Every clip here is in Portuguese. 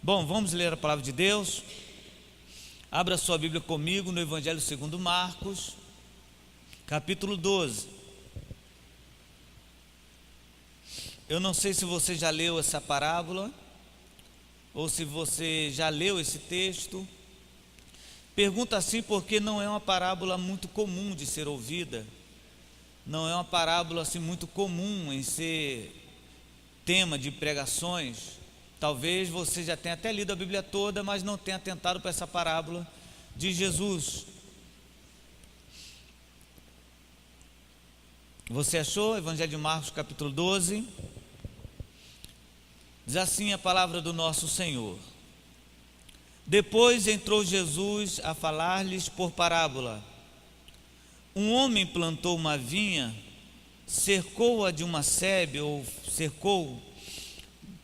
Bom, vamos ler a palavra de Deus. Abra sua Bíblia comigo no Evangelho segundo Marcos, capítulo 12. Eu não sei se você já leu essa parábola, ou se você já leu esse texto. Pergunta assim porque não é uma parábola muito comum de ser ouvida. Não é uma parábola assim muito comum em ser tema de pregações. Talvez você já tenha até lido a Bíblia toda, mas não tenha atentado para essa parábola de Jesus. Você achou? Evangelho de Marcos, capítulo 12. Diz assim a palavra do nosso Senhor. Depois entrou Jesus a falar-lhes por parábola. Um homem plantou uma vinha, cercou-a de uma sebe, ou cercou,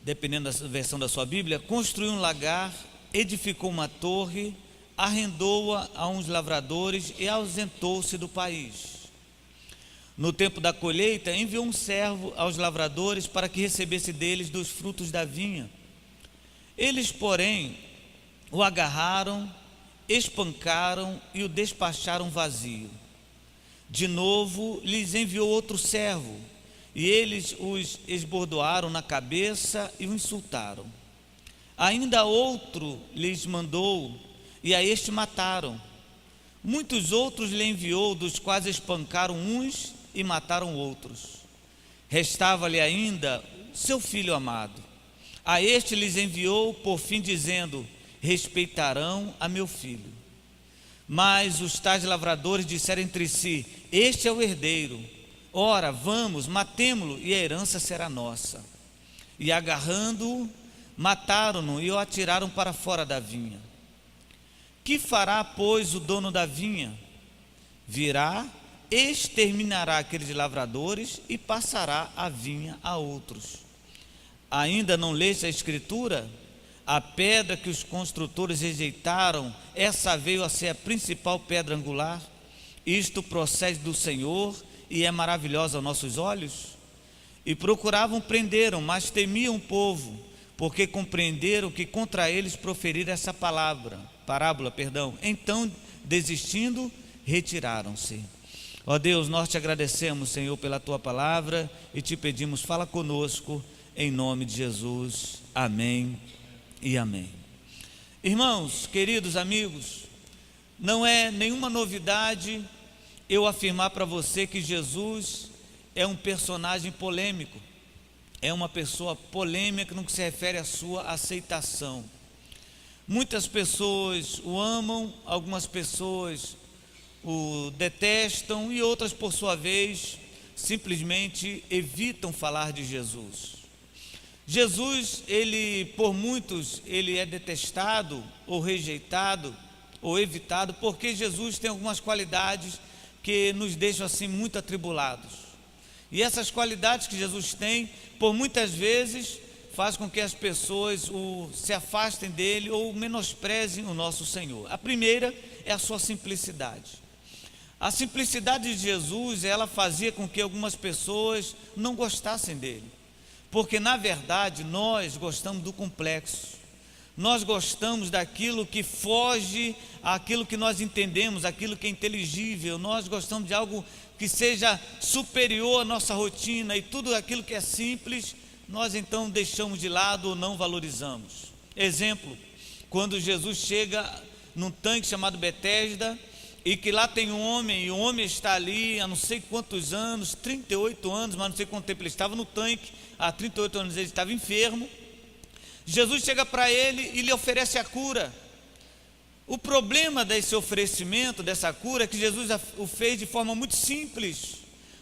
dependendo da versão da sua Bíblia, construiu um lagar, edificou uma torre, arrendou-a a uns lavradores e ausentou-se do país. No tempo da colheita, enviou um servo aos lavradores para que recebesse deles dos frutos da vinha. Eles, porém, o agarraram, espancaram e o despacharam vazio. De novo, lhes enviou outro servo, e eles os esbordoaram na cabeça e o insultaram. Ainda outro lhes mandou, e a este mataram. Muitos outros lhe enviou, dos quais espancaram uns e mataram outros. Restava-lhe ainda seu filho amado. A este lhes enviou, por fim, dizendo: respeitarão a meu filho. Mas os tais lavradores disseram entre si: este é o herdeiro. Ora, vamos, matemo-lo, e a herança será nossa. E agarrando-o, mataram-no e o atiraram para fora da vinha. Que fará, pois, o dono da vinha? Virá, exterminará aqueles lavradores e passará a vinha a outros. Ainda não leste a Escritura? A pedra que os construtores rejeitaram, essa veio a ser a principal pedra angular. Isto procede do Senhor e é maravilhosa aos nossos olhos. E procuravam prenderam, mas temiam o povo, porque compreenderam que contra eles proferira essa parábola. Então, desistindo, retiraram-se. Ó Deus, nós te agradecemos, Senhor, pela tua palavra e te pedimos, fala conosco, em nome de Jesus. Amém e amém. Irmãos, queridos amigos, não é nenhuma novidade eu afirmar para você que Jesus é um personagem polêmico, é uma pessoa polêmica no que se refere à sua aceitação. Muitas pessoas o amam, algumas pessoas o detestam e outras, por sua vez, simplesmente evitam falar de Jesus. Jesus, por muitos, ele é detestado ou rejeitado ou evitado, porque Jesus tem algumas qualidades que nos deixam assim muito atribulados. E essas qualidades que Jesus tem, por muitas vezes, faz com que as pessoas se afastem dele ou menosprezem o nosso Senhor. A primeira é a sua simplicidade. A simplicidade de Jesus, ela fazia com que algumas pessoas não gostassem dele, porque na verdade nós gostamos do complexo. Nós gostamos daquilo que foge àquilo que nós entendemos, aquilo que é inteligível. Nós gostamos de algo que seja superior à nossa rotina, e tudo aquilo que é simples, nós então deixamos de lado ou não valorizamos. Exemplo, quando Jesus chega num tanque chamado Betesda, e que lá tem um homem, e o homem está ali há não sei quantos anos, 38 anos, mas não sei quanto tempo ele estava no tanque, há 38 anos ele estava enfermo. Jesus chega para ele e lhe oferece a cura. O problema desse oferecimento, dessa cura, é que Jesus o fez de forma muito simples,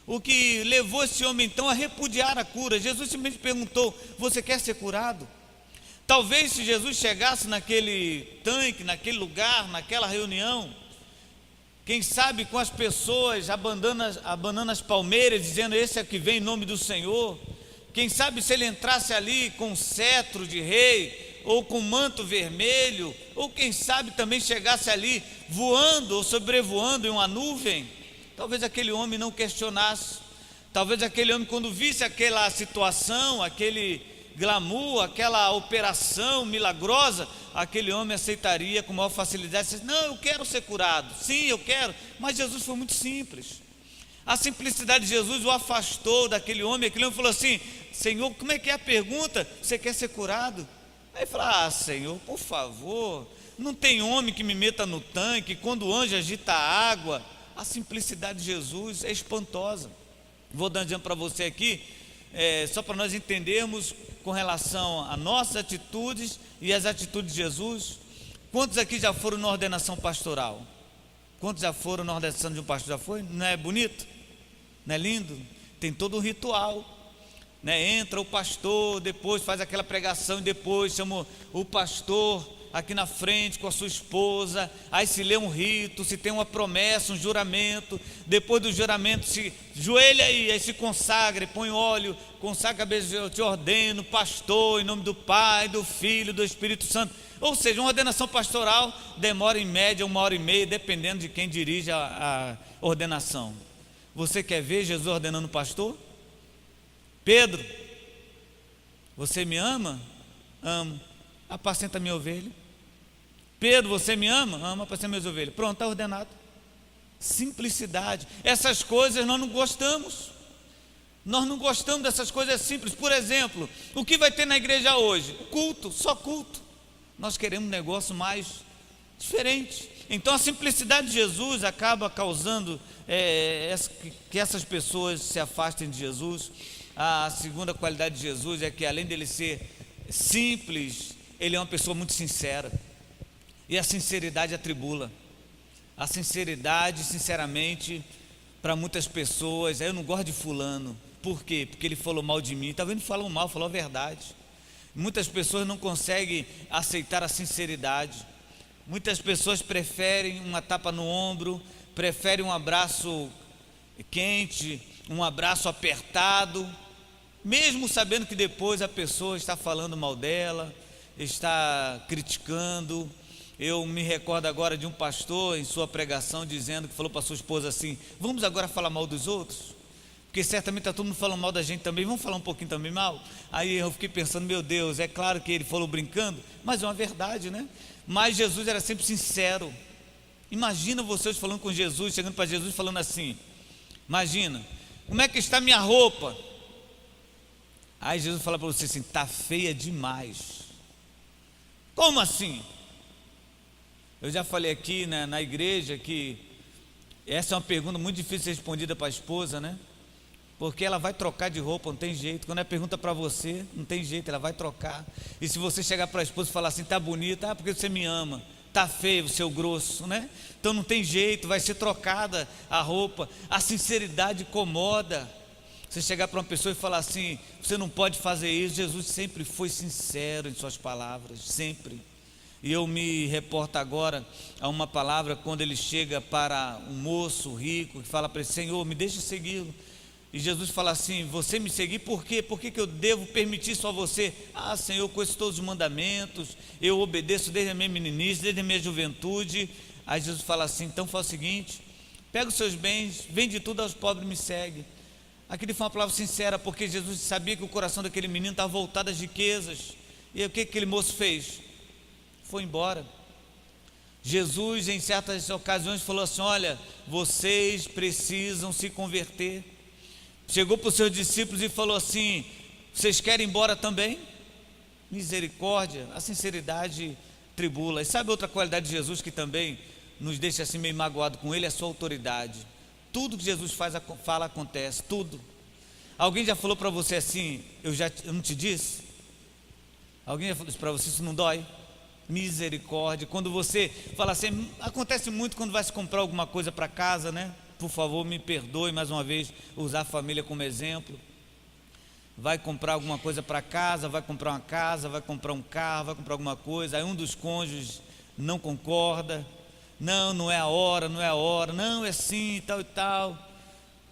o que levou esse homem então a repudiar a cura. Jesus simplesmente perguntou: você quer ser curado? Talvez se Jesus chegasse naquele tanque, naquele lugar, naquela reunião, quem sabe com as pessoas abanando as palmeiras, dizendo: esse é que vem em nome do Senhor. Quem sabe se ele entrasse ali com cetro de rei, ou com manto vermelho, ou quem sabe também chegasse ali voando ou sobrevoando em uma nuvem, talvez aquele homem não questionasse. Talvez aquele homem, quando visse aquela situação, aquele glamour, aquela operação milagrosa, aquele homem aceitaria com maior facilidade. Não, eu quero ser curado, sim, eu quero. Mas Jesus foi muito simples. A simplicidade de Jesus o afastou daquele homem. Aquele homem falou assim: Senhor, como é que é a pergunta? Você quer ser curado? Aí ele falou: ah, Senhor, por favor, não tem homem que me meta no tanque quando o anjo agita a água. A simplicidade de Jesus é espantosa. Vou dar um exemplo para você aqui, só para nós entendermos com relação a nossas atitudes e as atitudes de Jesus. Quantos aqui já foram na ordenação pastoral? Quantos já foram na ordenação de um pastor? Já foi? Não é bonito? Não é lindo? Tem todo um ritual, né? Entra o pastor, depois faz aquela pregação e depois chama o pastor aqui na frente com a sua esposa, aí se lê um rito, se tem uma promessa, um juramento. Depois do juramento se joelha aí se consagra, põe óleo, consagra a cabeça. Eu te ordeno pastor em nome do Pai, do Filho, do Espírito Santo. Ou seja, uma ordenação pastoral demora em média 1h30, dependendo de quem dirige a ordenação. Você quer ver Jesus ordenando pastor? Pedro, você me ama? Amo. Apacenta minha ovelha. Pedro, você me ama? Ama, apacenta minhas ovelhas. Pronto, está ordenado. Simplicidade. Essas coisas nós não gostamos. Nós não gostamos dessas coisas simples. Por exemplo, o que vai ter na igreja hoje? Culto, só culto. Nós queremos um negócio mais diferente. Então a simplicidade de Jesus acaba causando que essas pessoas se afastem de Jesus. A segunda qualidade de Jesus é que, além dele ser simples, ele é uma pessoa muito sincera. E a sinceridade atribula. A sinceridade, sinceramente, para muitas pessoas, eu não gosto de fulano. Por quê? Porque ele falou mal de mim. Talvez não falou mal, falou a verdade. Muitas pessoas não conseguem aceitar a sinceridade. Muitas pessoas preferem uma tapa no ombro, preferem um abraço quente, um abraço apertado, mesmo sabendo que depois a pessoa está falando mal dela, está criticando. Eu me recordo agora de um pastor em sua pregação dizendo que falou para sua esposa assim: vamos agora falar mal dos outros? Porque certamente está todo mundo falando mal da gente também, vamos falar um pouquinho também mal? Aí eu fiquei pensando, meu Deus, é claro que ele falou brincando, mas é uma verdade, né? Mas Jesus era sempre sincero. Imagina vocês falando com Jesus, chegando para Jesus falando assim: imagina, como é que está minha roupa? Aí Jesus fala para você assim: está feia demais. Como assim? Eu já falei aqui, né, na igreja que essa é uma pergunta muito difícil de ser respondida para a esposa, né? Porque ela vai trocar de roupa, não tem jeito. Quando é pergunta para você, não tem jeito, ela vai trocar. E se você chegar para a esposa e falar assim: tá bonita, porque você me ama. Tá feio, seu grosso, né? Então não tem jeito, vai ser trocada a roupa. A sinceridade incomoda. Você chegar para uma pessoa e falar assim: você não pode fazer isso. Jesus sempre foi sincero em suas palavras, sempre. E eu me reporto agora a uma palavra quando ele chega para um moço rico que fala para ele: Senhor, me deixa segui-lo. E Jesus fala assim: você me seguir por quê? Por que eu devo permitir só você? Ah, Senhor, eu conheço todos os mandamentos, eu obedeço desde a minha meninice, desde a minha juventude. Aí Jesus fala assim: então faz o seguinte, pega os seus bens, vende tudo aos pobres e me segue. Aquilo foi uma palavra sincera, porque Jesus sabia que o coração daquele menino estava voltado às riquezas. E o que aquele moço fez? Foi embora. Jesus em certas ocasiões falou assim: olha, vocês precisam se converter. Chegou para os seus discípulos e falou assim: vocês querem ir embora também? Misericórdia. A sinceridade tribula. E sabe outra qualidade de Jesus que também nos deixa assim meio magoado com ele? É a sua autoridade. Tudo que Jesus fala acontece, tudo. Alguém já falou para você assim: eu não te disse? Alguém já falou isso para você? Isso não dói? Misericórdia. Quando você fala assim, acontece muito quando vai se comprar alguma coisa para casa, né? Por favor, me perdoe mais uma vez usar a família como exemplo. Vai comprar alguma coisa para casa, vai comprar uma casa, vai comprar um carro, vai comprar alguma coisa. Aí um dos cônjuges não concorda. Não, não é a hora, não é a hora. Não, é assim e tal e tal.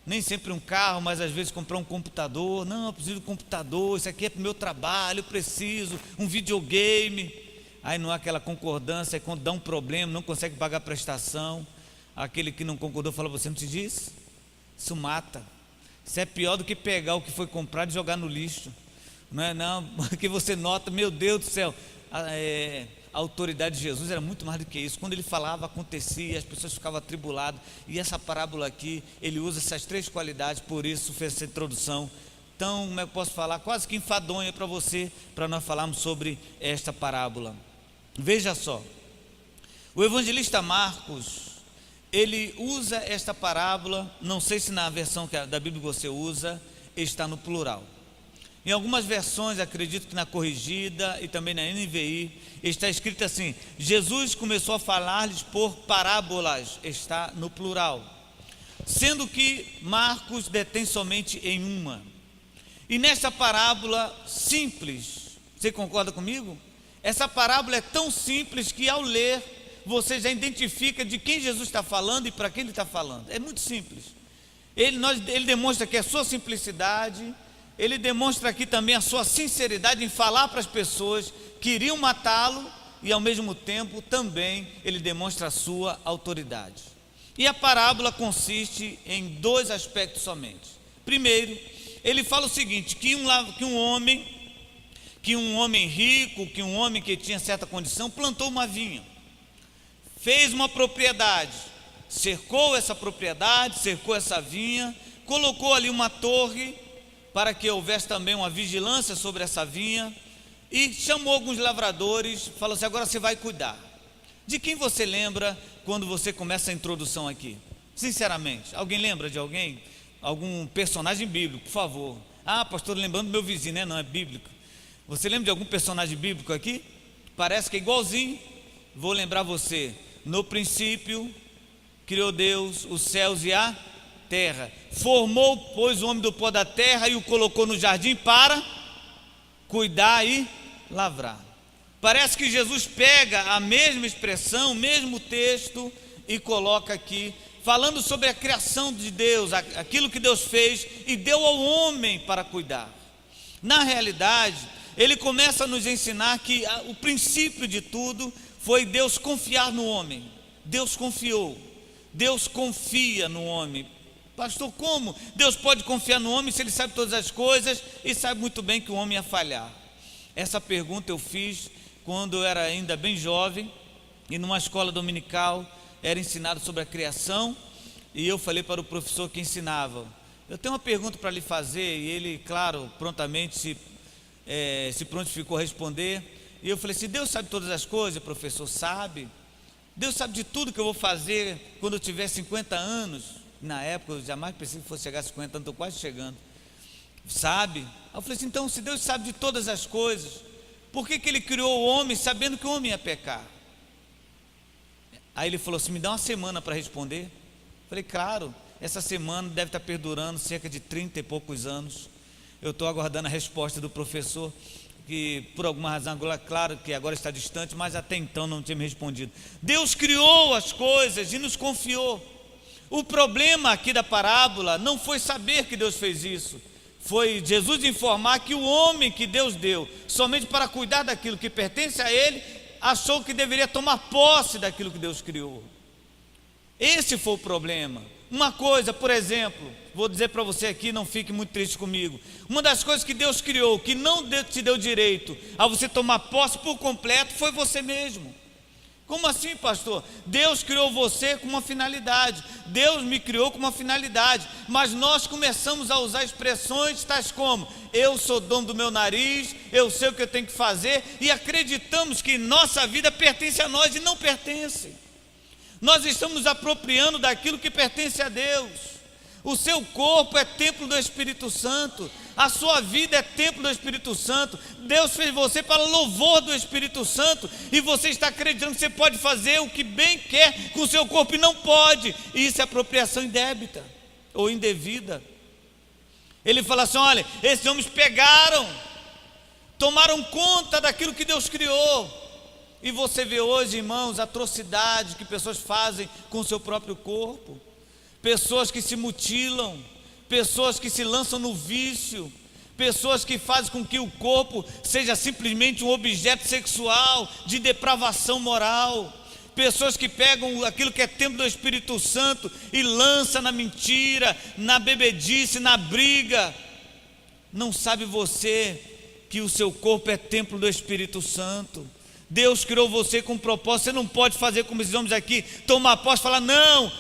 Nem sempre um carro, mas às vezes comprar um computador. Não, eu preciso de um computador, isso aqui é para o meu trabalho, eu preciso. Um videogame. Aí não há aquela concordância, aí quando dá um problema, não consegue pagar a prestação. Aquele que não concordou fala: você não te disse? Isso mata. Isso é pior do que pegar o que foi comprado e jogar no lixo. Não é não, porque você nota, meu Deus do céu, a autoridade de Jesus era muito mais do que isso. Quando ele falava, acontecia, as pessoas ficavam atribuladas. E essa parábola aqui, ele usa essas três qualidades, por isso fez essa introdução tão, como é que eu posso falar, quase que enfadonha para você, para nós falarmos sobre esta parábola. Veja só, o evangelista Marcos, ele usa esta parábola, não sei se na versão da Bíblia que você usa, está no plural. Em algumas versões, acredito que na corrigida e também na NVI, está escrito assim: Jesus começou a falar-lhes por parábolas, está no plural, sendo que Marcos detém somente em uma. E nesta parábola simples, você concorda comigo? Essa parábola é tão simples que ao ler, você já identifica de quem Jesus está falando e para quem ele está falando. É muito simples. Ele demonstra aqui a sua simplicidade, ele demonstra aqui também a sua sinceridade em falar para as pessoas que iriam matá-lo, e ao mesmo tempo também ele demonstra a sua autoridade. E a parábola consiste em dois aspectos somente. Primeiro, ele fala o seguinte, que um homem rico, que um homem que tinha certa condição, plantou uma vinha, fez uma propriedade, cercou essa propriedade, cercou essa vinha, colocou ali uma torre para que houvesse também uma vigilância sobre essa vinha, e chamou alguns lavradores, falou assim: agora você vai cuidar. De quem você lembra quando você começa a introdução aqui? Sinceramente, alguém lembra de alguém? Algum personagem bíblico, por favor? Ah, pastor, lembrando do meu vizinho, né? Não é bíblico. Você lembra de algum personagem bíblico aqui? Parece que é igualzinho. Vou lembrar você. No princípio, criou Deus os céus e a terra. Formou, pois, o homem do pó da terra e o colocou no jardim para cuidar e lavrar. Parece que Jesus pega a mesma expressão, o mesmo texto e coloca aqui, falando sobre a criação de Deus, aquilo que Deus fez e deu ao homem para cuidar. Na realidade, ele começa a nos ensinar que o princípio de tudo foi Deus confiar no homem. Deus confiou, Deus confia no homem. Pastor, como Deus pode confiar no homem se ele sabe todas as coisas e sabe muito bem que o homem ia falhar? Essa pergunta eu fiz quando eu era ainda bem jovem e numa escola dominical era ensinado sobre a criação, e eu falei para o professor que ensinava: eu tenho uma pergunta para lhe fazer. E ele, claro, prontamente se prontificou a responder. E eu falei assim: Deus sabe todas as coisas? Professor, sabe. Deus sabe de tudo que eu vou fazer quando eu tiver 50 anos. Na época eu jamais pensei que fosse chegar a 50 anos, estou quase chegando. Sabe? Aí eu falei assim: então, se Deus sabe de todas as coisas, por que ele criou o homem sabendo que o homem ia pecar? Aí ele falou assim: me dá uma semana para responder. Eu falei: claro, essa semana deve estar perdurando cerca de 30 e poucos anos. Eu estou aguardando a resposta do professor, que por alguma razão, claro que agora está distante, mas até então não tinha me respondido. Deus criou as coisas e nos confiou. O problema aqui da parábola não foi saber que Deus fez isso, foi Jesus informar que o homem que Deus deu somente para cuidar daquilo que pertence a ele, achou que deveria tomar posse daquilo que Deus criou. Esse foi o problema. Uma coisa, por exemplo, vou dizer para você aqui, não fique muito triste comigo. Uma das coisas que Deus criou, que não te deu direito a você tomar posse por completo, foi você mesmo. Como assim, pastor? Deus criou você com uma finalidade, Deus me criou com uma finalidade, mas nós começamos a usar expressões tais como: eu sou dono do meu nariz, eu sei o que eu tenho que fazer, e acreditamos que nossa vida pertence a nós e não pertence. Nós estamos nos apropriando daquilo que pertence a Deus. O seu corpo é templo do Espírito Santo, a sua vida é templo do Espírito Santo. Deus fez você para louvor do Espírito Santo, e você está acreditando que você pode fazer o que bem quer com o seu corpo e não pode. E isso é apropriação indébita ou indevida. Ele fala assim: olha, esses homens pegaram, tomaram conta daquilo que Deus criou. E você vê hoje, irmãos, atrocidades que pessoas fazem com o seu próprio corpo, pessoas que se mutilam, pessoas que se lançam no vício, pessoas que fazem com que o corpo seja simplesmente um objeto sexual, de depravação moral, pessoas que pegam aquilo que é templo do Espírito Santo e lançam na mentira, na bebedice, na briga. Não sabe você que o seu corpo é templo do Espírito Santo. Deus criou você com um propósito. Você não pode fazer como esses homens aqui, tomar posse e falar, não,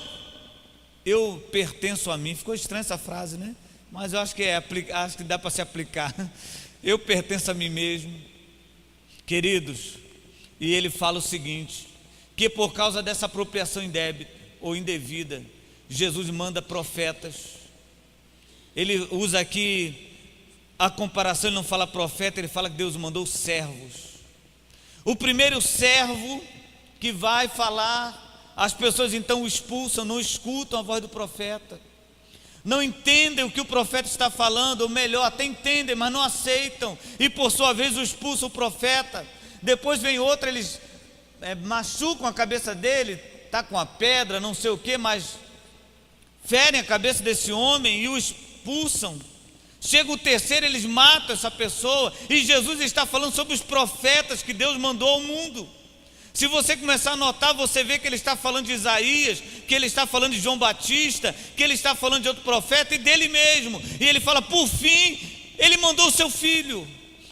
eu pertenço a mim. Ficou estranha essa frase, né? Mas eu acho que dá para se aplicar. Eu pertenço a mim mesmo. Queridos, e ele fala o seguinte, que por causa dessa apropriação indébita ou indevida, Jesus manda profetas. Ele usa aqui a comparação, ele não fala profeta, ele fala que Deus mandou servos. O primeiro servo que vai falar, as pessoas então o expulsam, não escutam a voz do profeta, não entendem o que o profeta está falando, ou melhor, até entendem, mas não aceitam, e por sua vez o expulsam o profeta. Depois vem outro, eles machucam a cabeça dele, está com a pedra, não sei o que, mas ferem a cabeça desse homem e o expulsam. Chega o terceiro, eles matam essa pessoa, e Jesus está falando sobre os profetas que Deus mandou ao mundo. Se você começar a notar, você vê que ele está falando de Isaías, que ele está falando de João Batista, que ele está falando de outro profeta e dele mesmo. E ele fala, por fim, ele mandou o seu filho.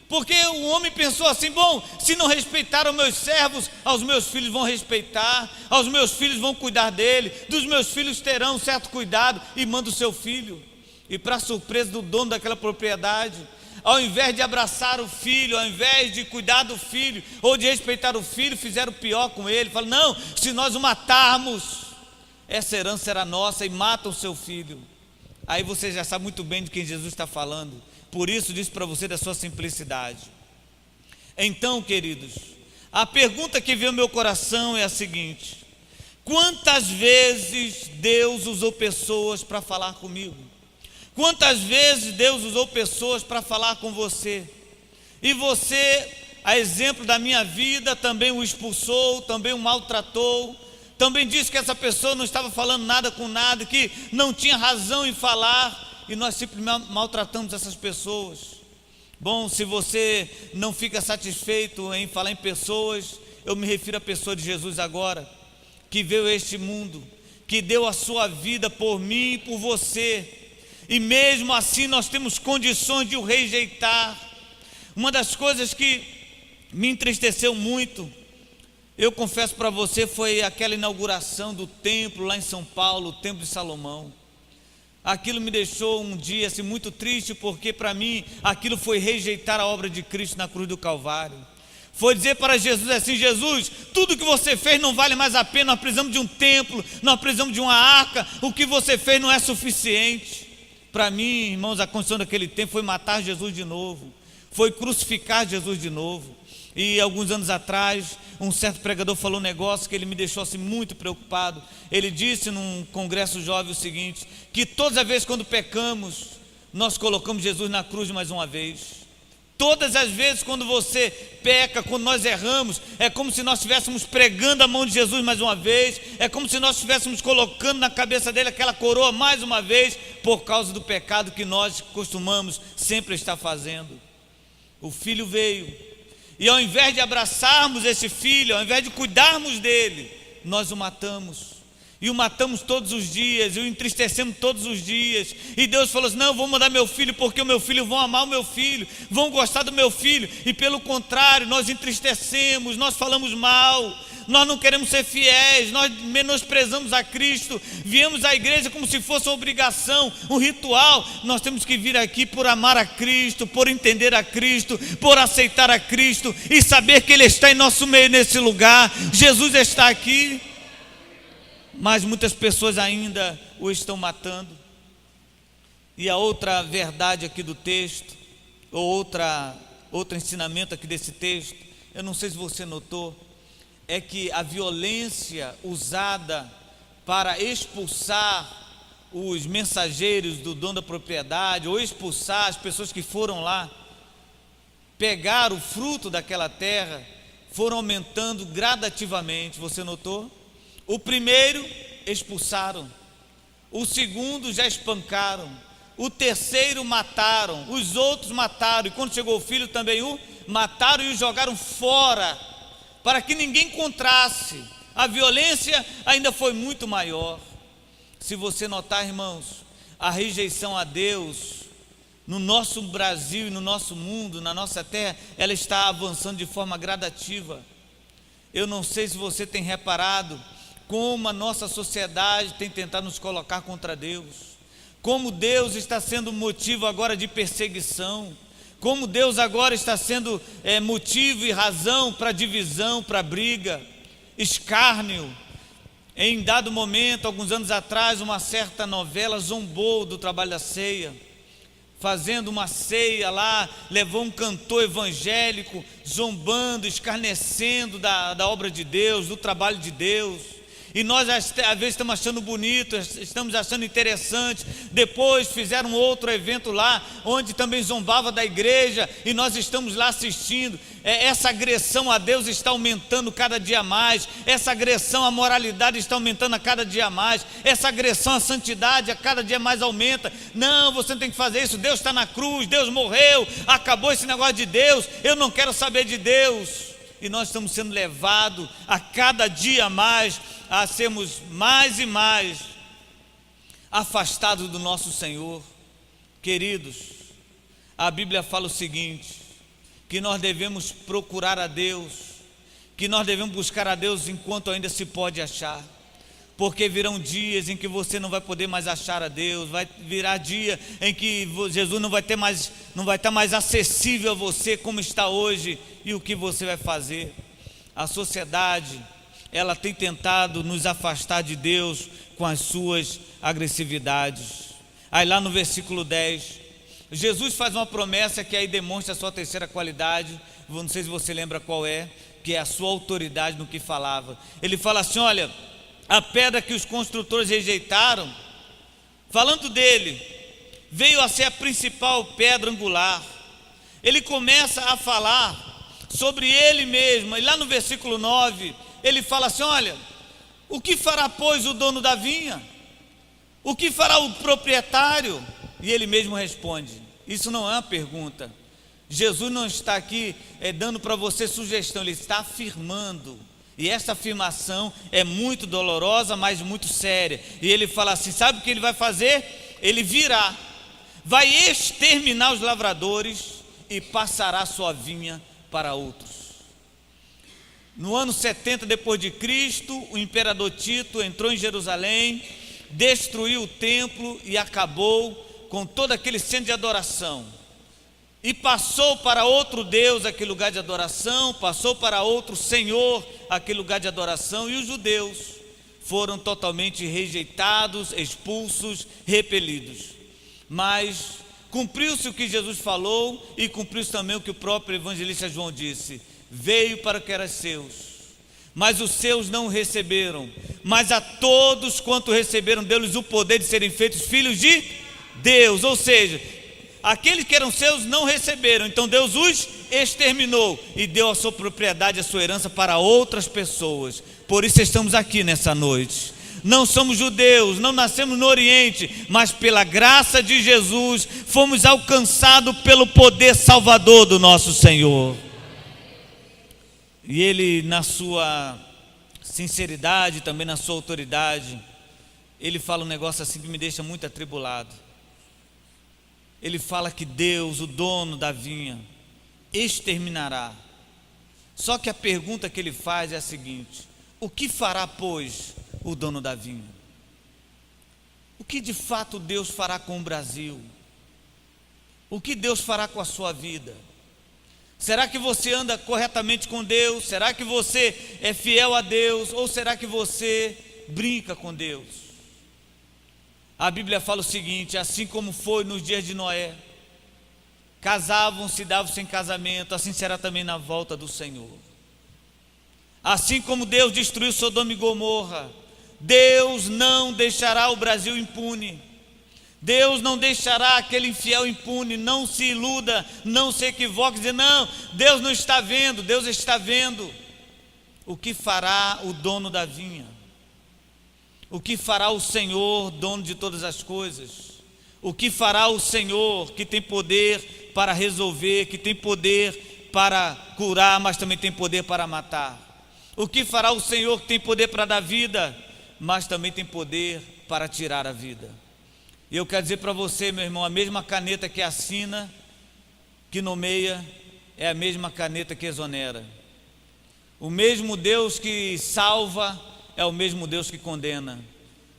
Porque o homem pensou assim, bom, se não respeitaram meus servos, aos meus filhos vão respeitar, aos meus filhos vão cuidar dele, dos meus filhos terão um certo cuidado, e manda o seu filho. E para surpresa do dono daquela propriedade, ao invés de abraçar o filho, ao invés de cuidar do filho, ou de respeitar o filho, fizeram pior com ele. Falaram, não, se nós o matarmos, essa herança será nossa, e matam o seu filho. Aí você já sabe muito bem de quem Jesus está falando. Por isso disse para você da sua simplicidade. Então, queridos, a pergunta que veio ao meu coração é a seguinte: quantas vezes Deus usou pessoas para falar comigo? Quantas vezes Deus usou pessoas para falar com você? E você, a exemplo da minha vida, também o expulsou, também o maltratou, também disse que essa pessoa não estava falando nada com nada, que não tinha razão em falar, e nós simplesmente maltratamos essas pessoas. Bom, se você não fica satisfeito em falar em pessoas, eu me refiro à pessoa de Jesus agora, que veio a este mundo, que deu a sua vida por mim e por você, e mesmo assim nós temos condições de o rejeitar. Uma das coisas que me entristeceu muito, eu confesso para você, foi aquela inauguração do templo lá em São Paulo, o Templo de Salomão. Aquilo me deixou um dia assim, muito triste, porque para mim aquilo foi rejeitar a obra de Cristo na cruz do Calvário. Foi dizer para Jesus assim, Jesus, tudo que você fez não vale mais a pena, nós precisamos de um templo, nós precisamos de uma arca, o que você fez não é suficiente. Para mim, irmãos, a condição daquele tempo foi matar Jesus de novo, foi crucificar Jesus de novo. E alguns anos atrás, um certo pregador falou um negócio que ele me deixou assim muito preocupado. Ele disse num congresso jovem o seguinte, que todas as vezes quando pecamos, nós colocamos Jesus na cruz mais uma vez. Todas as vezes quando você peca, quando nós erramos, é como se nós estivéssemos pregando a mão de Jesus mais uma vez, é como se nós estivéssemos colocando na cabeça dele aquela coroa mais uma vez, por causa do pecado que nós costumamos sempre estar fazendo. O filho veio, e ao invés de abraçarmos esse filho, ao invés de cuidarmos dele, nós o matamos. E o matamos todos os dias, e o entristecemos todos os dias. E Deus falou assim, não, eu vou mandar meu filho, porque o meu filho, vão amar o meu filho, vão gostar do meu filho. E pelo contrário, nós entristecemos, nós falamos mal, nós não queremos ser fiéis, nós menosprezamos a Cristo, viemos à igreja como se fosse uma obrigação, um ritual. Nós temos que vir aqui por amar a Cristo, por entender a Cristo, por aceitar a Cristo e saber que Ele está em nosso meio nesse lugar. Jesus está aqui, mas muitas pessoas ainda o estão matando. E a outra verdade aqui do texto, ou outro ensinamento aqui desse texto, eu não sei se você notou, é que a violência usada para expulsar os mensageiros do dono da propriedade, ou expulsar as pessoas que foram lá pegar o fruto daquela terra, foram aumentando gradativamente. Você notou? O primeiro expulsaram, o segundo já espancaram, o terceiro mataram, os outros mataram, e quando chegou o filho também o mataram e o jogaram fora, para que ninguém encontrasse. A violência ainda foi muito maior. Se você notar, irmãos, a rejeição a Deus no nosso Brasil e no nosso mundo, na nossa terra, ela está avançando de forma gradativa. Eu não sei se você tem reparado como a nossa sociedade tem tentado nos colocar contra Deus, como Deus está sendo motivo agora de perseguição, como Deus agora está sendo motivo e razão para divisão, para briga, escárnio. Em dado momento, alguns anos atrás, uma certa novela zombou do trabalho da ceia, fazendo uma ceia lá, levou um cantor evangélico, zombando, escarnecendo da obra de Deus, do trabalho de Deus. E nós às vezes estamos achando bonito, estamos achando interessante. Depois fizeram outro evento lá, onde também zombava da igreja, e nós estamos lá assistindo. Essa agressão a Deus está aumentando cada dia mais, essa agressão à moralidade está aumentando a cada dia mais, essa agressão à santidade a cada dia mais aumenta. Não, você não tem que fazer isso, Deus está na cruz, Deus morreu, acabou esse negócio de Deus, eu não quero saber de Deus. E nós estamos sendo levados a cada dia mais a sermos mais e mais afastados do nosso Senhor. Queridos, a Bíblia fala o seguinte, que nós devemos procurar a Deus, que nós devemos buscar a Deus enquanto ainda se pode achar, porque virão dias em que você não vai poder mais achar a Deus, vai virar dia em que Jesus não vai estar mais acessível a você como está hoje. E o que você vai fazer? A sociedade, ela tem tentado nos afastar de Deus com as suas agressividades. Aí lá no versículo 10, Jesus faz uma promessa que aí demonstra a sua terceira qualidade, não sei se você lembra qual é, que é a sua autoridade no que falava. Ele fala assim, olha, a pedra que os construtores rejeitaram, falando dele, veio a ser a principal pedra angular. Ele começa a falar sobre ele mesmo, e lá no versículo 9, ele fala assim, olha, o que fará pois o dono da vinha? O que fará o proprietário? E ele mesmo responde, isso não é uma pergunta, Jesus não está aqui dando para você sugestão, ele está afirmando, e essa afirmação é muito dolorosa, mas muito séria, e ele fala assim, sabe o que ele vai fazer? Ele virá, vai exterminar os lavradores e passará sua vinha para outros. No ano 70 depois de Cristo, o imperador Tito entrou em Jerusalém, destruiu o templo e acabou com todo aquele centro de adoração, e passou para outro Deus aquele lugar de adoração, passou para outro Senhor aquele lugar de adoração, e os judeus foram totalmente rejeitados, expulsos, repelidos. Mas cumpriu-se o que Jesus falou, e cumpriu-se também o que o próprio evangelista João disse, veio para o que era seus, mas os seus não o receberam, mas a todos quanto receberam, deu-lhes o poder de serem feitos filhos de Deus. Ou seja, aqueles que eram seus não receberam, então Deus os exterminou e deu a sua propriedade, a sua herança para outras pessoas. Por isso estamos aqui nessa noite. Não somos judeus, não nascemos no Oriente, mas pela graça de Jesus fomos alcançados pelo poder salvador do nosso Senhor. E ele, na sua sinceridade, também na sua autoridade, ele fala um negócio assim que me deixa muito atribulado. Ele fala que Deus, o dono da vinha, exterminará. Só que a pergunta que ele faz é a seguinte: o que fará, pois, o dono da vinha? O que de fato Deus fará com o Brasil? O que Deus fará com a sua vida? Será que você anda corretamente com Deus? Será que você é fiel a Deus? Ou será que você brinca com Deus? A Bíblia fala o seguinte: assim como foi nos dias de Noé, casavam-se, davam-se em casamento, assim será também na volta do Senhor. Assim como Deus destruiu Sodoma e Gomorra, Deus não deixará o Brasil impune. Deus não deixará aquele infiel impune. Não se iluda, não se equivoque, dizer, não, Deus não está vendo. Deus está vendo. O que fará o dono da vinha? O que fará o Senhor, dono de todas as coisas? O que fará o Senhor, que tem poder para resolver, que tem poder para curar, mas também tem poder para matar? O que fará o Senhor, que tem poder para dar vida, mas também tem poder para tirar a vida? E eu quero dizer para você, meu irmão, a mesma caneta que assina, que nomeia, é a mesma caneta que exonera. O mesmo Deus que salva é o mesmo Deus que condena.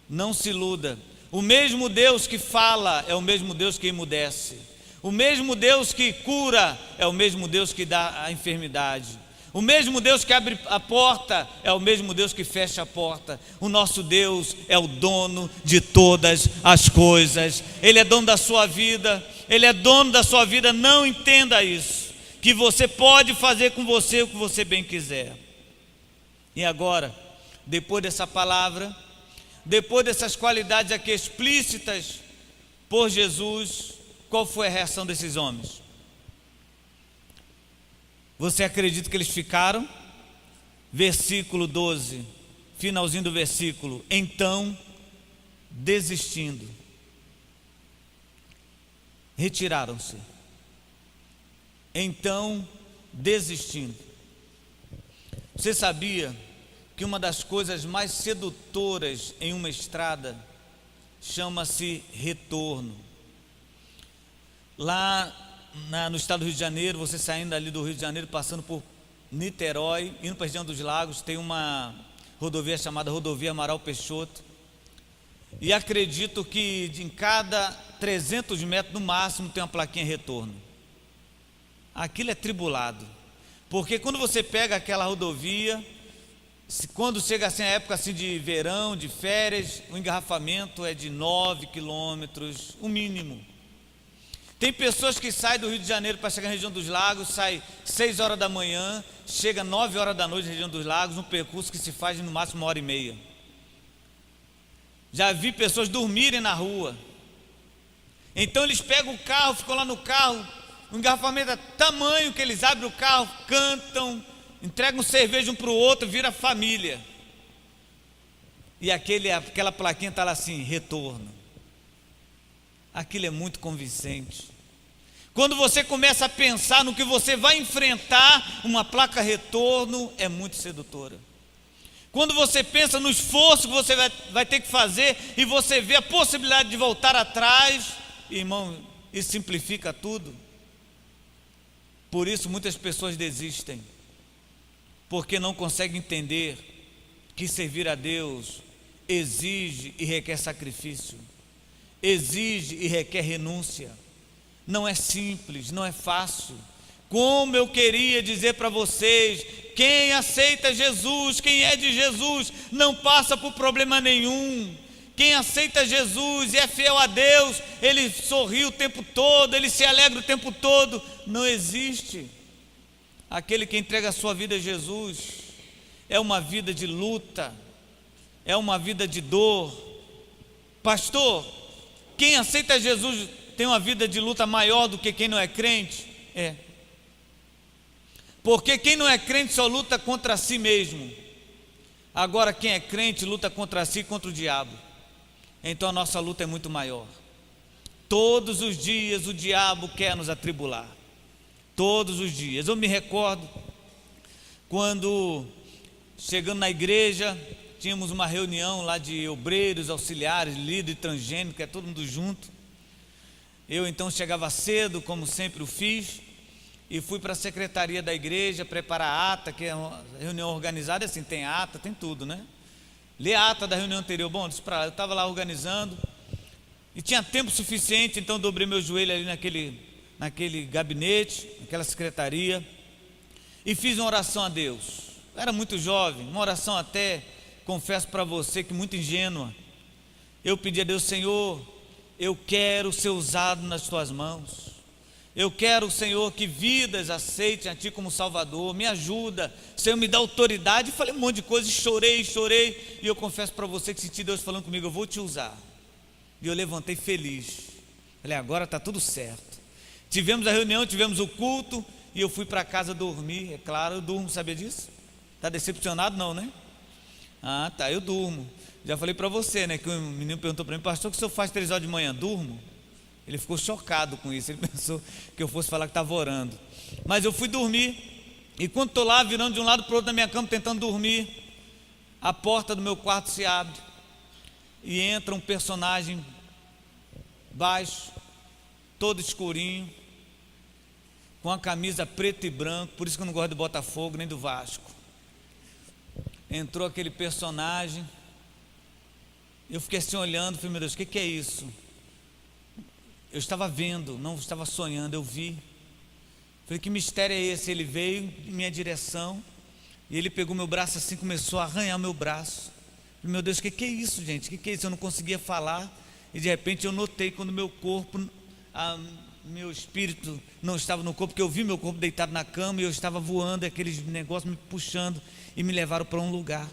Não se iluda. O mesmo Deus que fala é o mesmo Deus que emudece. O mesmo Deus que cura é o mesmo Deus que dá a enfermidade. O mesmo Deus que abre a porta é o mesmo Deus que fecha a porta. O nosso Deus é o dono de todas as coisas. Ele é dono da sua vida. Ele é dono da sua vida. Não entenda isso, que você pode fazer com você o que você bem quiser. E agora, depois dessa palavra, depois dessas qualidades aqui explícitas por Jesus, qual foi a reação desses homens? Você acredita que eles ficaram? Versículo 12, finalzinho do versículo. Então, desistindo, retiraram-se. Então, desistindo. Você sabia que uma das coisas mais sedutoras em uma estrada chama-se retorno? Lá no estado do Rio de Janeiro, você saindo ali do Rio de Janeiro, passando por Niterói, indo para a região dos Lagos, tem uma rodovia chamada Rodovia Amaral Peixoto. E acredito que em cada 300 metros no máximo tem uma plaquinha retorno. Aquilo é tribulado, porque quando você pega aquela rodovia, quando chega assim a época assim de verão, de férias, o engarrafamento é de 9 quilômetros, o mínimo. Tem pessoas que saem do Rio de Janeiro para chegar na região dos Lagos, sai 6 horas da manhã, chega 9 horas da noite na região dos Lagos, um percurso que se faz no máximo 1h30. Já vi pessoas dormirem na rua. Então eles pegam o carro, ficam lá no carro, o engarrafamento é tamanho que eles abrem o carro, cantam, entregam cerveja um para o outro, vira família. E aquela plaquinha está lá assim, retorno. Aquilo é muito convincente. Quando você começa a pensar no que você vai enfrentar, uma placa retorno é muito sedutora. Quando você pensa no esforço que você vai ter que fazer e você vê a possibilidade de voltar atrás, irmão, isso simplifica tudo. Por isso muitas pessoas desistem, porque não conseguem entender que servir a Deus exige e requer sacrifício, exige e requer renúncia. Não é simples, não é fácil. Como eu queria dizer para vocês, quem aceita Jesus, quem é de Jesus, não passa por problema nenhum. Quem aceita Jesus e é fiel a Deus, ele sorri o tempo todo, ele se alegra o tempo todo. Não existe. Aquele que entrega a sua vida a Jesus é uma vida de luta, é uma vida de dor. Pastor, quem aceita Jesus tem uma vida de luta maior do que quem não é crente? É. Porque quem não é crente só luta contra si mesmo. Agora quem é crente luta contra si e contra o diabo. Então a nossa luta é muito maior. Todos os dias o diabo quer nos atribular. Todos os dias. Eu me recordo quando, chegando na igreja, tínhamos uma reunião lá de obreiros, auxiliares, líder transgênico, que é todo mundo junto. Eu então chegava cedo, como sempre o fiz, e fui para a secretaria da igreja preparar a ata, que é uma reunião organizada, assim, tem ata, tem tudo, né? Ler a ata da reunião anterior. Bom, disse para lá, eu estava lá organizando, e tinha tempo suficiente, então dobrei meu joelho ali naquele gabinete, naquela secretaria, e fiz uma oração a Deus. Eu era muito jovem, uma oração até, confesso para você, que muito ingênua. Eu pedi a Deus: Senhor, eu quero ser usado nas tuas mãos. Eu quero, Senhor, que vidas aceitem a Ti como Salvador. Me ajuda, Senhor, me dá autoridade. Falei um monte de coisa, chorei. E eu confesso para você que senti Deus falando comigo: eu vou te usar. E eu levantei feliz. Falei: agora está tudo certo. Tivemos a reunião, tivemos o culto, e eu fui para casa dormir. É claro, eu durmo, sabia disso? Está decepcionado não, né? Ah, tá, eu durmo. Já falei para você, né, que o menino perguntou para mim: pastor, o que o senhor faz 3 horas de manhã? Durmo. Ele ficou chocado com isso, ele pensou que eu fosse falar que estava orando. Mas eu fui dormir, e quando estou lá virando de um lado para o outro na minha cama tentando dormir, a porta do meu quarto se abre, e entra um personagem baixo, todo escurinho, com a camisa preto e branco, por isso que eu não gosto do Botafogo nem do Vasco. Entrou aquele personagem, eu fiquei assim olhando, falei, meu Deus, o que é isso? Eu estava vendo, não estava sonhando, eu vi. Falei, que mistério é esse? Ele veio em minha direção e ele pegou meu braço assim, começou a arranhar meu braço. Falei, meu Deus, o que é isso, gente? O que é isso? Eu não conseguia falar e de repente eu notei quando meu corpo, meu espírito não estava no corpo, porque eu vi meu corpo deitado na cama e eu estava voando, aqueles negócios me puxando e me levaram para um lugar.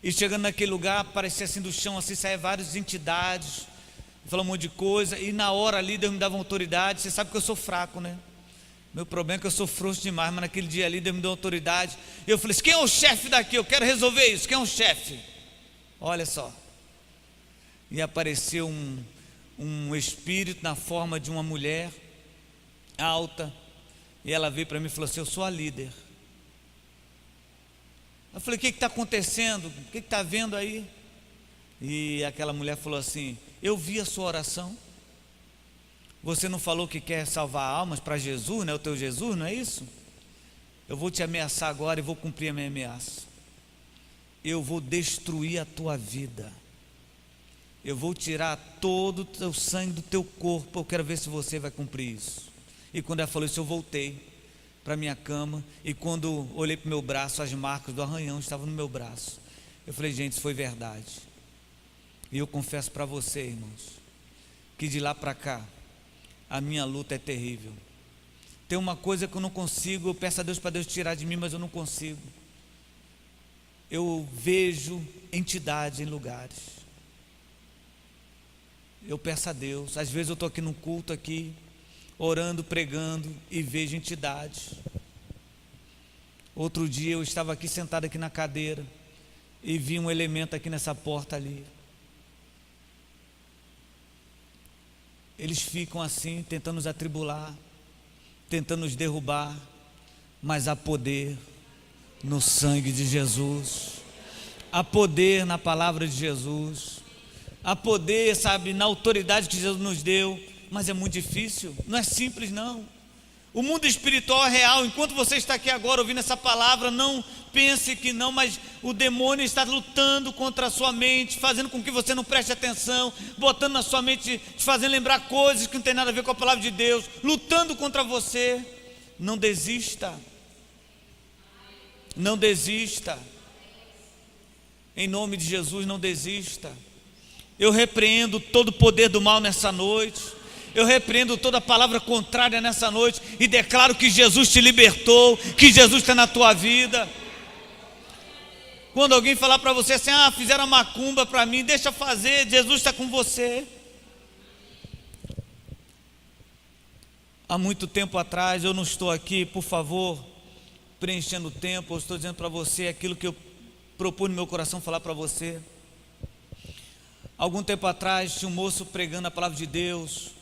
E chegando naquele lugar, parecia assim do chão, assim, saia várias entidades, falou um monte de coisa, e na hora ali Deus me dava autoridade. Você sabe que eu sou fraco, né? Meu problema é que eu sou frouxo demais, mas naquele dia ali Deus me deu autoridade. E eu falei assim, quem é o chefe daqui? Eu quero resolver isso, quem é o chefe? Olha só. E apareceu um espírito na forma de uma mulher alta, e ela veio para mim e falou assim, eu sou a líder. Eu falei, o que está acontecendo? O que está vendo aí? E aquela mulher falou assim, eu vi a sua oração. Você não falou que quer salvar almas para Jesus, né? O teu Jesus, não é isso? Eu vou te ameaçar agora e vou cumprir a minha ameaça. Eu vou destruir a tua vida. Eu vou tirar todo o teu sangue do teu corpo. Eu quero ver se você vai cumprir isso. E quando ela falou isso, eu voltei para minha cama, e quando olhei para o meu braço, as marcas do arranhão estavam no meu braço. Eu falei, gente, isso foi verdade. E eu confesso para você, irmãos, que de lá para cá a minha luta é terrível. Tem uma coisa que eu não consigo, eu peço a Deus para Deus tirar de mim, mas eu não consigo. Eu vejo entidades em lugares. Eu peço a Deus, às vezes eu estou aqui num culto aqui, orando, pregando, e vejo entidades. Outro dia eu estava aqui sentado aqui na cadeira e vi um elemento aqui nessa porta ali. Eles ficam assim, tentando nos atribular, tentando nos derrubar, mas há poder no sangue de Jesus, há poder na palavra de Jesus, há poder, sabe, na autoridade que Jesus nos deu. Mas é muito difícil, não é simples não. O mundo espiritual é real. Enquanto você está aqui agora ouvindo essa palavra, não pense que não, mas o demônio está lutando contra a sua mente, fazendo com que você não preste atenção, botando na sua mente, te fazendo lembrar coisas que não tem nada a ver com a palavra de Deus, lutando contra você. Não desista, não desista, em nome de Jesus, não desista. Eu repreendo todo o poder do mal nessa noite. Eu repreendo toda palavra contrária nessa noite e declaro que Jesus te libertou, que Jesus está na tua vida. Quando alguém falar para você assim, fizeram a macumba para mim, deixa fazer, Jesus está com você. Há muito tempo atrás, eu não estou aqui, por favor, preenchendo o tempo, eu estou dizendo para você aquilo que eu propus no meu coração falar para você. Algum tempo atrás, tinha um moço pregando a palavra de Deus,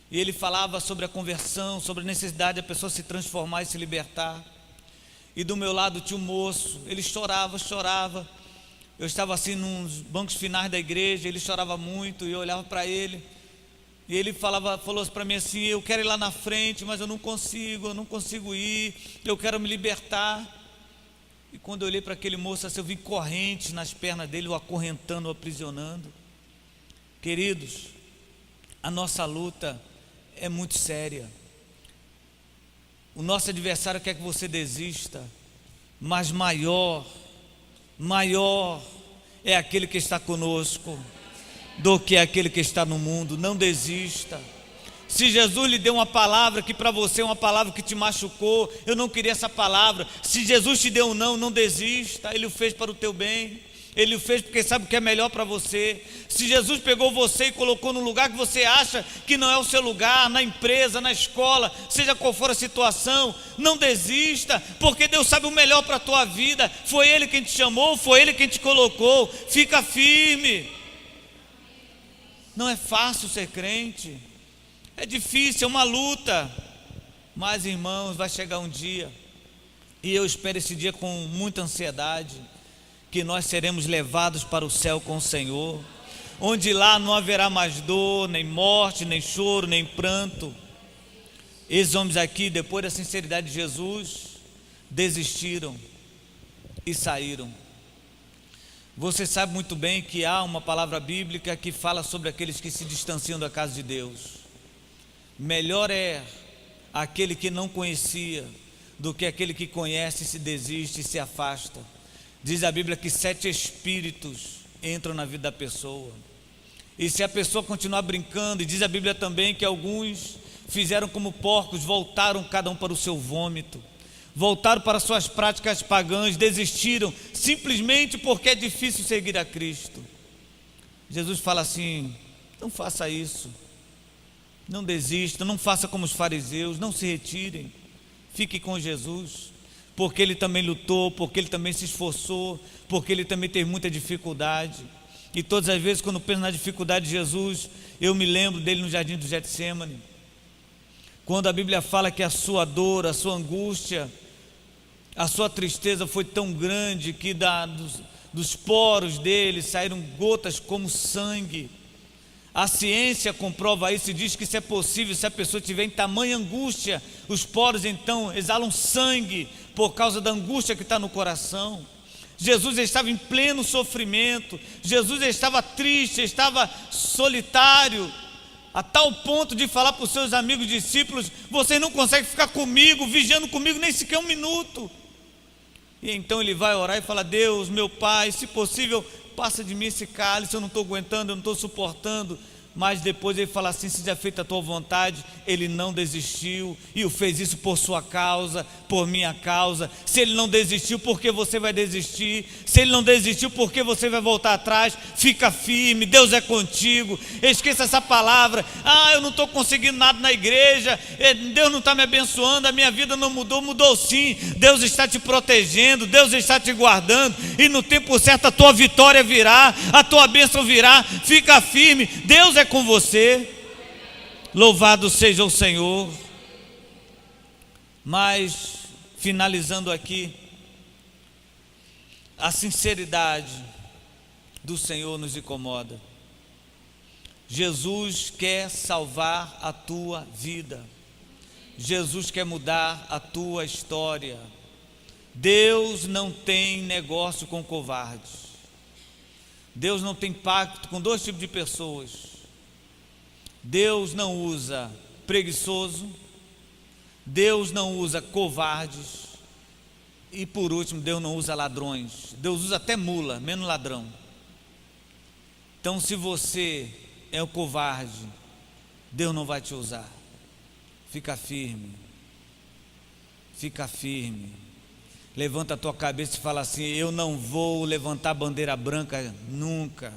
e ele falava sobre a conversão, sobre a necessidade da pessoa se transformar e se libertar. E do meu lado tinha um moço, ele chorava. Eu estava assim nos bancos finais da igreja, ele chorava muito, e eu olhava para ele, e ele falou para mim assim, eu quero ir lá na frente, mas eu não consigo ir, eu quero me libertar. E quando eu olhei para aquele moço assim, eu vi correntes nas pernas dele, o acorrentando, o aprisionando. Queridos, a nossa luta é muito séria. O nosso adversário quer que você desista, mas maior é aquele que está conosco do que aquele que está no mundo. Não desista. Se Jesus lhe deu uma palavra que para você é uma palavra que te machucou, eu não queria essa palavra. Se Jesus te deu um não, não desista. Ele o fez para o teu bem. Ele o fez porque sabe o que é melhor para você. Se Jesus pegou você e colocou num lugar que você acha que não é o seu lugar, na empresa, na escola, seja qual for a situação, não desista, porque Deus sabe o melhor para a tua vida. Foi Ele quem te chamou, foi Ele quem te colocou. Fica firme. Não é fácil ser crente, é difícil, é uma luta, mas irmãos, vai chegar um dia, e eu espero esse dia com muita ansiedade, que nós seremos levados para o céu com o Senhor. onde lá não haverá mais dor, nem morte, nem choro, nem pranto. Esses homens aqui, depois da sinceridade de Jesus, desistiram e saíram. Você sabe muito bem que há uma palavra bíblica que fala sobre aqueles que se distanciam da casa de Deus. Melhor é aquele que não conhecia do que aquele que conhece e se desiste e se afasta. Diz a Bíblia que 7 espíritos entram na vida da pessoa. E se a pessoa continuar brincando, e diz a Bíblia também que alguns fizeram como porcos, voltaram cada um para o seu vômito, voltaram para suas práticas pagãs, desistiram, simplesmente porque é difícil seguir a Cristo. Jesus fala assim: não faça isso, não desista, não faça como os fariseus, não se retirem, fique com Jesus, porque Ele também lutou, porque Ele também se esforçou, porque Ele também teve muita dificuldade. E todas as vezes quando penso na dificuldade de Jesus, eu me lembro dele no jardim do Getsêmani, quando a Bíblia fala que a sua dor, a sua angústia, a sua tristeza foi tão grande que dos poros dele saíram gotas como sangue. A ciência comprova isso e diz que isso é possível se a pessoa tiver em tamanha angústia. Os poros então exalam sangue por causa da angústia que está no coração. Jesus estava em pleno sofrimento, Jesus estava triste, estava solitário, a tal ponto de falar para os seus amigos discípulos: vocês não conseguem ficar comigo, vigiando comigo nem sequer um minuto. E então ele vai orar e fala: Deus, meu Pai, se possível, passa de mim esse cálice, eu não estou aguentando, eu não estou suportando. Mas depois ele fala assim: seja feita a tua vontade. Ele não desistiu e o fez isso por sua causa, por minha causa. Se ele não desistiu, por que você vai desistir? Se ele não desistiu, por que você vai voltar atrás? Fica firme, Deus é contigo. Esqueça essa palavra: ah, eu não estou conseguindo nada na igreja, Deus não está me abençoando, a minha vida não mudou. Mudou sim, Deus está te protegendo, Deus está te guardando, e no tempo certo a tua vitória virá, a tua bênção virá. Fica firme, Deus é com você. Louvado seja o Senhor. Mas finalizando aqui, a sinceridade do Senhor nos incomoda. Jesus quer salvar a tua vida, Jesus quer mudar a tua história. Deus não tem negócio com covardes. Deus não tem pacto com 2 tipos de pessoas. Deus não usa preguiçoso, Deus não usa covardes, e por último, Deus não usa ladrões. Deus usa até mula, menos ladrão. Então, se você é o covarde, Deus não vai te usar. Fica firme, fica firme. Levanta a tua cabeça e fala assim: eu não vou levantar bandeira branca nunca.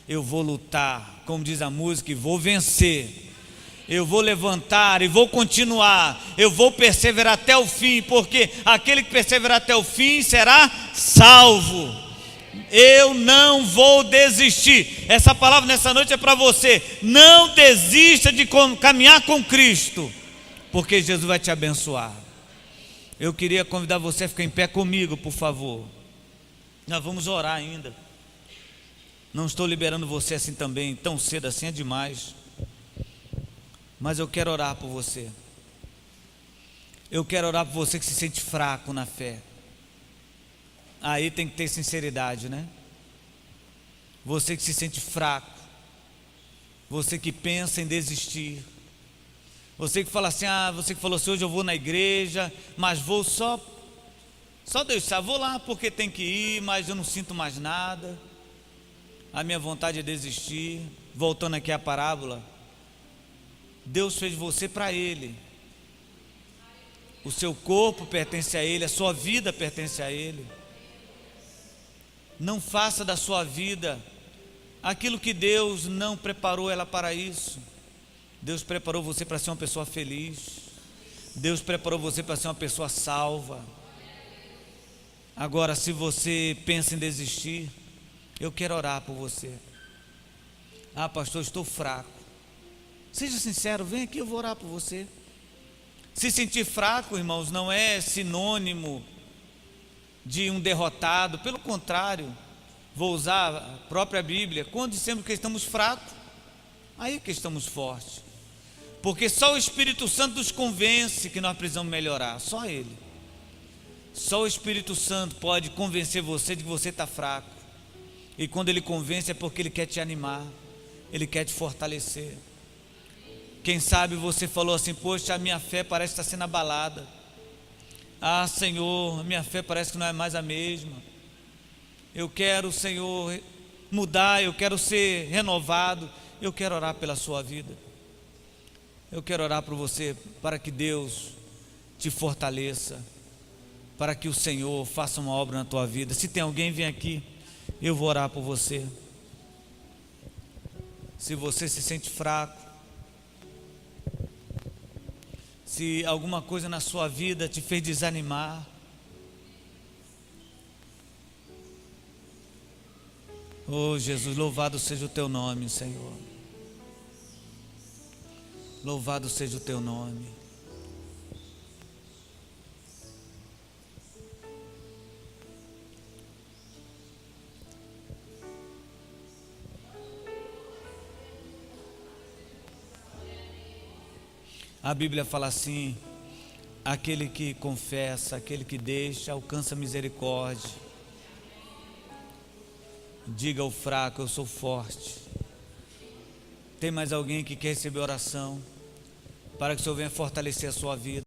Eu vou lutar, como diz a música, e vou vencer. Eu vou levantar e vou continuar. Eu vou perseverar até o fim, porque aquele que perseverar até o fim será salvo. Eu não vou desistir. Essa palavra nessa noite é para você. Não desista de caminhar com Cristo, porque Jesus vai te abençoar. Eu queria convidar você a ficar em pé comigo, por favor. Nós vamos orar ainda. Não estou liberando você assim também, tão cedo assim é demais. Mas eu quero orar por você. Eu quero orar por você que se sente fraco na fé. Aí tem que ter sinceridade, né? Você que se sente fraco, você que pensa em desistir, você que fala assim: ah, você que falou assim: hoje eu vou na igreja, mas vou só deixar, vou lá porque tem que ir, mas eu não sinto mais nada. A minha vontade é desistir. Voltando aqui à parábola, Deus fez você para Ele. O seu corpo pertence a Ele, a sua vida pertence a Ele. Não faça da sua vida aquilo que Deus não preparou ela para isso. Deus preparou você para ser uma pessoa feliz. Deus preparou você para ser uma pessoa salva. Agora, se você pensa em desistir, eu quero orar por você. Ah, pastor, estou fraco. Seja sincero, vem aqui, eu vou orar por você. Se sentir fraco, irmãos, não é sinônimo de um derrotado. Pelo contrário, vou usar a própria Bíblia, quando dissemos que estamos fracos, aí é que estamos fortes. Porque só o Espírito Santo nos convence que nós precisamos melhorar, só Ele. Só o Espírito Santo pode convencer você de que você está fraco. E quando Ele convence é porque Ele quer te animar, Ele quer te fortalecer. Quem sabe você falou assim: poxa, a minha fé parece estar sendo abalada. Ah, Senhor, a minha fé parece que não é mais a mesma. Eu quero, Senhor, mudar, eu quero ser renovado. Eu quero orar pela sua vida. Eu quero orar por você, para que Deus te fortaleça, para que o Senhor faça uma obra na tua vida. Se tem alguém, vem aqui, eu vou orar por você. Se você se sente fraco, se alguma coisa na sua vida te fez desanimar, oh Jesus, louvado seja o teu nome, Senhor. Louvado seja o teu nome. A Bíblia fala assim: aquele que confessa, aquele que deixa, alcança misericórdia. Diga ao fraco: eu sou forte. Tem mais alguém que quer receber oração, para que o Senhor venha fortalecer a sua vida?